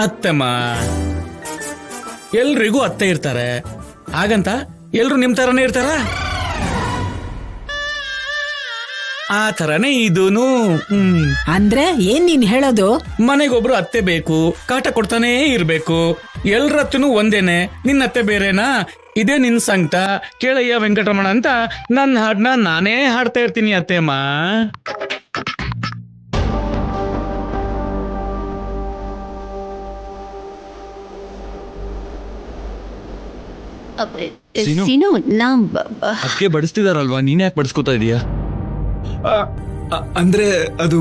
ಅತ್ತಮ್ಮ, ಎಲ್ರಿಗೂ ಅತ್ತೆ ಇರ್ತಾರೆ, ಹಾಗಂತ ಎಲ್ರು ನಿಮ್ ತರನೇ ಇರ್ತಾರ? ಆ ತರನೇ ಇದೂನು. ಅಂದ್ರೆ ಏನ್ ನೀನ್ ಹೇಳೋದು? ಮನೆಗೊಬ್ರು ಅತ್ತೆ ಬೇಕು, ಕಾಟ ಕೊಡ್ತಾನೇ ಇರ್ಬೇಕು. ಎಲ್ರತ್ತೂ ಒಂದೇನೆ, ನಿನ್ನ ಅತ್ತೆ ಬೇರೆನಾ? ಇದೇ ನಿನ್ ಸಂಕಟ ಕೇಳಯ್ಯ ವೆಂಕಟರಮಣ ಅಂತ ನನ್ನ ಹಾಡ್ನ ನಾನೇ ಹಾಡ್ತಾ ಇರ್ತೀನಿ ಅತ್ತೆಮ್ಮ. ಸೀನು, ಅದಕ್ಕೆ ಬಡಿಸ್ತಿದಾರಲ್ವಾ, ನೀನ್ ಯಾಕೆ ಬಡಿಸ್ಕೊತಾ ಇದೀಯಾ? ಅಂದ್ರೆ ಅದು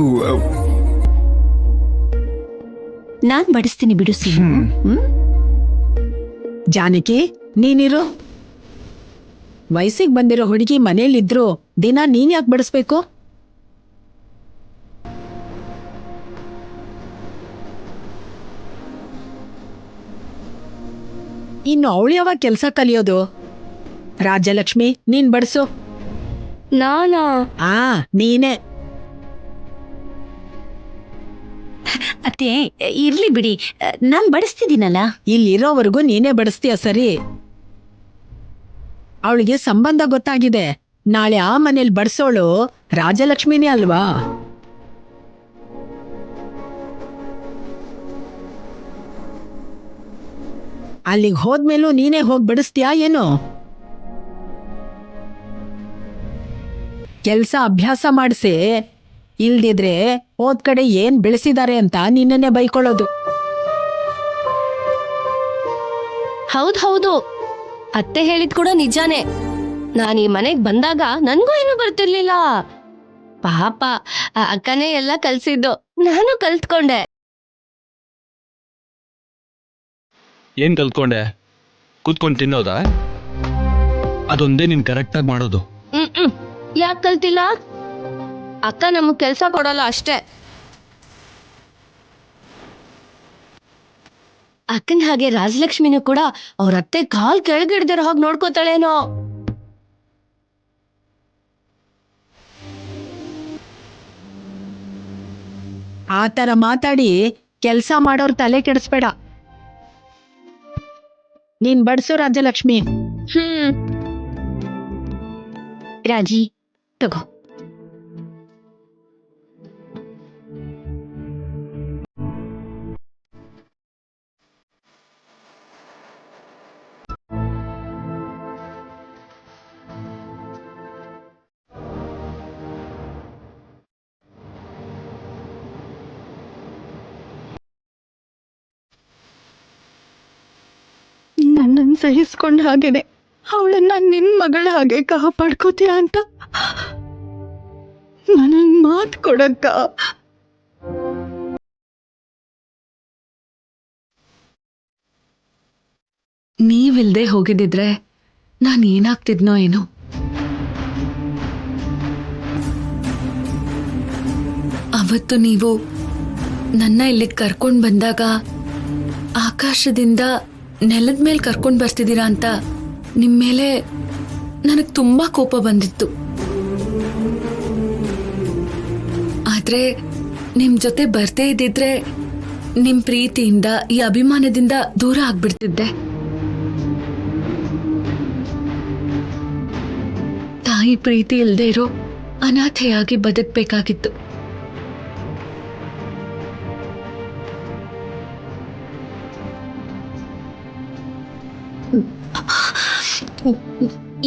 ನಾನ್ ಬಡಿಸ್ತೀನಿ ಬಿಡು ಸೀನು. ಜಾನಕಿ, ನೀನಿರು. ವಯಸ್ಸಿಗೆ ಬಂದಿರೋ ಹುಡುಗಿ ಮನೇಲಿದ್ರು ದಿನ ನೀನ್ ಯಾಕೆ ಬಡಿಸ್ಬೇಕು? ಇನ್ನು ಅವಳು ಯಾವಾಗ ಕೆಲ್ಸ ಕಲಿಯೋದು? ರಾಜಲಕ್ಷ್ಮಿ, ನೀನ್ ಬಡಿಸು. ನಾನಾ? ನೀನೇ. ಅತ್ತೆ ಇರ್ಲಿ ಬಿಡಿ, ನಾನ್ ಬಡಿಸ್ತಿದ್ದೀನಲ್ಲ. ಇಲ್ಲಿರೋವರೆಗೂ ನೀನೇ ಬಡಿಸ್ತೀಯ ಸರಿ. ಅವಳಿಗೆ ಸಂಬಂಧ ಗೊತ್ತಾಗಿದೆ. ನಾಳೆ ಆ ಮನೇಲಿ ಬಡಿಸೋಳು ರಾಜಲಕ್ಷ್ಮಿನೇ ಅಲ್ವಾ? ಅಲ್ಲಿಗೆ ಹೋದ್ಮೇಲೂ ನೀನೇ ಹೋಗಿ ಬಡಿಸ್ತೀಯಾ ಏನು? ಕೆಲ್ಸ ಅಭ್ಯಾಸ ಮಾಡಿಸಿ, ಇಲ್ದಿದ್ರೆ ಹೋದ್ ಕಡೆ ಏನ್ ಬೆಳೆಸಿದ್ದಾರೆ ಅಂತ ನಿನ್ನನ್ನೇ ಬೈಕೊಳ್ಳೋದು. ಹೌದು, ಅತ್ತೆ ಹೇಳಿದ್ ಕೂಡ ನಿಜಾನೇ. ನಾನು ಈ ಮನೆಗ್ ಬಂದಾಗ ನನ್ಗೂ ಏನು ಬರ್ತಿರ್ಲಿಲ್ಲ. ಪಾಪ ಅಕ್ಕನೇ ಎಲ್ಲ ಕಲ್ಸಿದ್ದು, ನಾನು ಕಲ್ತ್ಕೊಂಡೆ. ಏನ್ ಕಲ್ತ್ಕೊಂಡೆ? ಕೂತ್ಕೊಂಡು ತಿನ್ನೋದಾ? ಅದೊಂದೇ ನೀನ್ ಕರೆಕ್ಟಾಗಿ ಮಾಡೋದು. ಯಾಕೆ ಕಲ್ತಿಲ್ಲ? ಅಕ್ಕ ನಮಗ್ ಕೆಲ್ಸ ಕೊಡಲ್ಲ ಅಷ್ಟೇ. ಅಕ್ಕನ ಹಾಗೆ ರಾಜಲಕ್ಷ್ಮಿನೂ ಕೂಡ ಅವ್ರ ಅತ್ತೆ ಕಾಲ್ ಕೆಳಗಿಡ್ದಿರೋ ಹಾಗೆ ನೋಡ್ಕೋತಾಳೇನೋ. ಆ ತರ ಮಾತಾಡಿ ಕೆಲ್ಸ ಮಾಡೋರ್ ತಲೆ ಕೆಡಿಸ್ಬೇಡ. ನೀನ್ ಬಡ್ಸು ರಾಜಲಕ್ಷ್ಮಿ. ರಾಜಿ ತಗೋ. ನನ್ನನ್ನು ಸಹಿಸ್ಕೊಂಡ ಹಾಗೇನೆ ಅವಳನ್ನ ನಿನ್ ಮಗಳ ಹಾಗೆ ಕಾಪಾಡ್ಕೋತೀಯ ಅಂತ ನನಗ್ ಮಾತು ಕೊಡಕ್ಕ. ನೀವಿಲ್ದೆ ಹೋಗಿದ್ದಿದ್ರೆ ನಾನು ಏನಾಗ್ತಿದ್ನೋ ಏನೋ. ಅವತ್ತು ನೀವು ನನ್ನ ಇಲ್ಲಿಗೆ ಕರ್ಕೊಂಡು ಬಂದಾಗ ಆಕಾಶದಿಂದ ನೆಲದ ಮೇಲೆ ಕರ್ಕೊಂಡು ಬರ್ತಿದ್ದೀರಾ ಅಂತ ನಿಮ್ಮ ಮೇಲೆ ನನಗೆ ತುಂಬ ಕೋಪ ಬಂದಿತ್ತು. ಆದರೆ ನಿಮ್ಮ ಜೊತೆ ಬರ್ದೇ ಇದ್ದಿದ್ರೆ ನಿಮ್ಮ ಪ್ರೀತಿಯಿಂದ, ಈ ಅಭಿಮಾನದಿಂದ ದೂರ ಆಗ್ಬಿಡ್ತಿದ್ದೆ. ತಾಯಿ ಪ್ರೀತಿ ಇಲ್ಲದೆ ಇರೋ ಅನಾಥೆಯಾಗಿ ಬದುಕಬೇಕಾಗಿತ್ತು.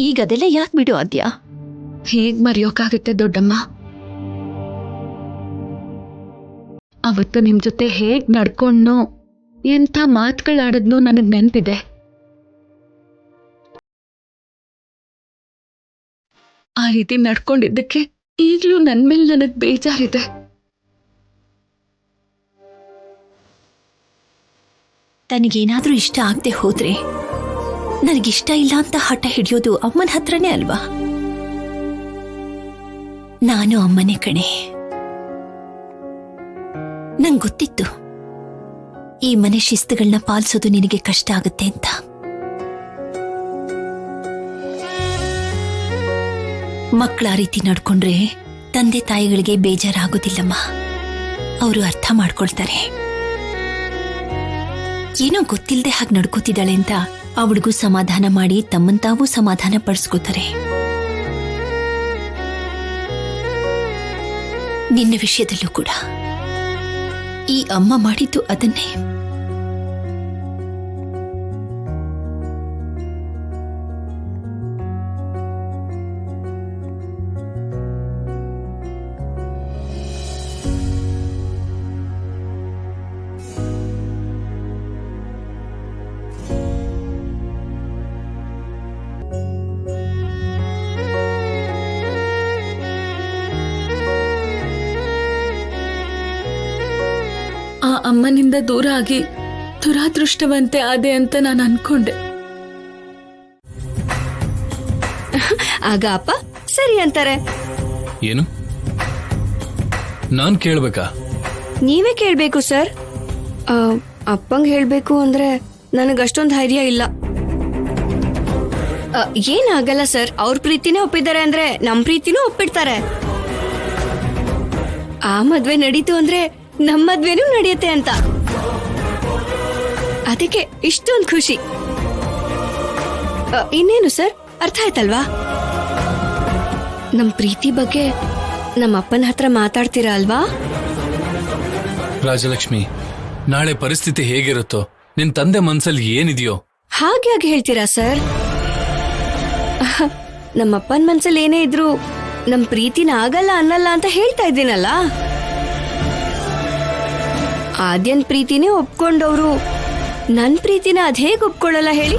ಈಗ ಅದೆಲ್ಲ ಯಾಕೆ ಬಿಡು ಆದ್ಯಾ? ಹೇಗ್ ಮರೆಯೋಕ್ಕಾಗುತ್ತೆ ದೊಡ್ಡಮ್ಮ? ಅವತ್ತು ನಿಮ್ ಜೊತೆ ಹೇಗ್ ನಡ್ಕೊಂಡ್ನೋ, ಎಂಥ ಮಾತುಗಳಾಡದ್ನೋ ನನಗ್ ನೆನ್ಪಿದೆ. ಆ ರೀತಿ ನಡ್ಕೊಂಡಿದ್ದಕ್ಕೆ ಈಗ್ಲೂ ನನ್ ಮೇಲೆ ನನಗ್ ಬೇಜಾರಿದೆ. ತನಗೇನಾದ್ರೂ ಇಷ್ಟ ಆಗದೆ ಹೋದ್ರೆ ನನಗಿಷ್ಟ ಇಲ್ಲ ಅಂತ ಹಠ ಹಿಡಿಯೋದು ಅಮ್ಮನ ಹತ್ರನೇ ಅಲ್ವಾ? ನಾನು ಅಮ್ಮನೇ ಕಣೆ. ನಂಗೆ ಗೊತ್ತಿತ್ತು ಈ ಮನೆ ಶಿಸ್ತುಗಳನ್ನ ಪಾಲಿಸೋದು ನಿನಗೆ ಕಷ್ಟ ಆಗುತ್ತೆ ಅಂತ. ಮಕ್ಕಳ ಆ ರೀತಿ ನಡ್ಕೊಂಡ್ರೆ ತಂದೆ ತಾಯಿಗಳಿಗೆ ಬೇಜಾರಾಗೋದಿಲ್ಲಮ್ಮ. ಅವರು ಅರ್ಥ ಮಾಡ್ಕೊಳ್ತಾರೆ. ಏನೋ ಗೊತ್ತಿಲ್ಲದೆ ಹಾಗೆ ನಡ್ಕೋತಿದ್ದಾಳೆ ಅಂತ ಅವಳಿಗೂ ಸಮಾಧಾನ ಮಾಡಿ ತಮ್ಮಂತಾವೂ ಸಮಾಧಾನ ಪಡಿಸ್ಕೋತಾರೆ. ನಿನ್ನ ವಿಷಯದಲ್ಲೂ ಕೂಡ ಈ ಅಮ್ಮ ಮಾಡಿದ್ದು ಅದನ್ನೇ. ಆ ಅಮ್ಮನಿಂದ ದೂರ ಆಗಿ ದುರಾದೃಷ್ಟವಂತೆ ಆದೆ ಅಂತ ನಾನು ಅನ್ಕೊಂಡೆ. ಆಗ ಅಪ್ಪ ಸರಿ ಅಂತಾರೆ. ಏನು ನಾನ್ ಕೇಳ್ಬೇಕಾ? ನೀವೇ ಕೇಳ್ಬೇಕು ಸರ್. ಅಪ್ಪಂಗ್ ಹೇಳ್ಬೇಕು ಅಂದ್ರೆ ನನಗಷ್ಟೊಂದು ಧೈರ್ಯ ಇಲ್ಲ. ಏನಾಗಲ್ಲ ಸರ್, ಅವ್ರ ಪ್ರೀತಿನೇ ಒಪ್ಪಿದ್ದಾರೆ ಅಂದ್ರೆ ನಮ್ ಪ್ರೀತಿನೂ ಒಪ್ಪಿಡ್ತಾರೆ. ಆ ಮದ್ವೆ ನಡೀತು ಅಂದ್ರೆ ನಮ್ಮ ಮದ್ವೆನೂ ನಡೆಯುತ್ತೆ ಅಂತ. ಅದಕ್ಕೆ ಇಷ್ಟೊಂದು ಖುಷಿ. ಇನ್ನೇನು ಸರ್, ಅರ್ಥ ಆಯ್ತಲ್ವಾ? ನಮ್ ಪ್ರೀತಿ ಬಗ್ಗೆ ನಮ್ಮ ಅಪ್ಪನ ಹತ್ರ ಮಾತಾಡ್ತೀರಾ ಅಲ್ವಾ? ರಾಜಲಕ್ಷ್ಮಿ, ನಾಳೆ ಪರಿಸ್ಥಿತಿ ಹೇಗಿರುತ್ತೋ, ನಿನ್ ತಂದೆ ಮನ್ಸಲ್ಲಿ ಏನಿದೆಯೋ ಹಾಗೆ ಹೇಳ್ತೀರಾ ಸರ್? ನಮ್ಮಪ್ಪನ ಮನ್ಸಲ್ಲಿ ಏನೇ ಇದ್ರು ನಮ್ ಪ್ರೀತಿನ ಆಗಲ್ಲ ಅನ್ನಲ್ಲ ಅಂತ ಹೇಳ್ತಾ ಇದ್ದೀನಲ್ಲ. ಆದ್ಯನ್ ಪ್ರೀತಿನೇ ಒಪ್ಕೊಂಡವ್ರು ನನ್ ಪ್ರೀತಿನ ಅದ್ ಹೇಗ್ ಒಪ್ಕೊಳ್ಳಲ್ಲ ಹೇಳಿ?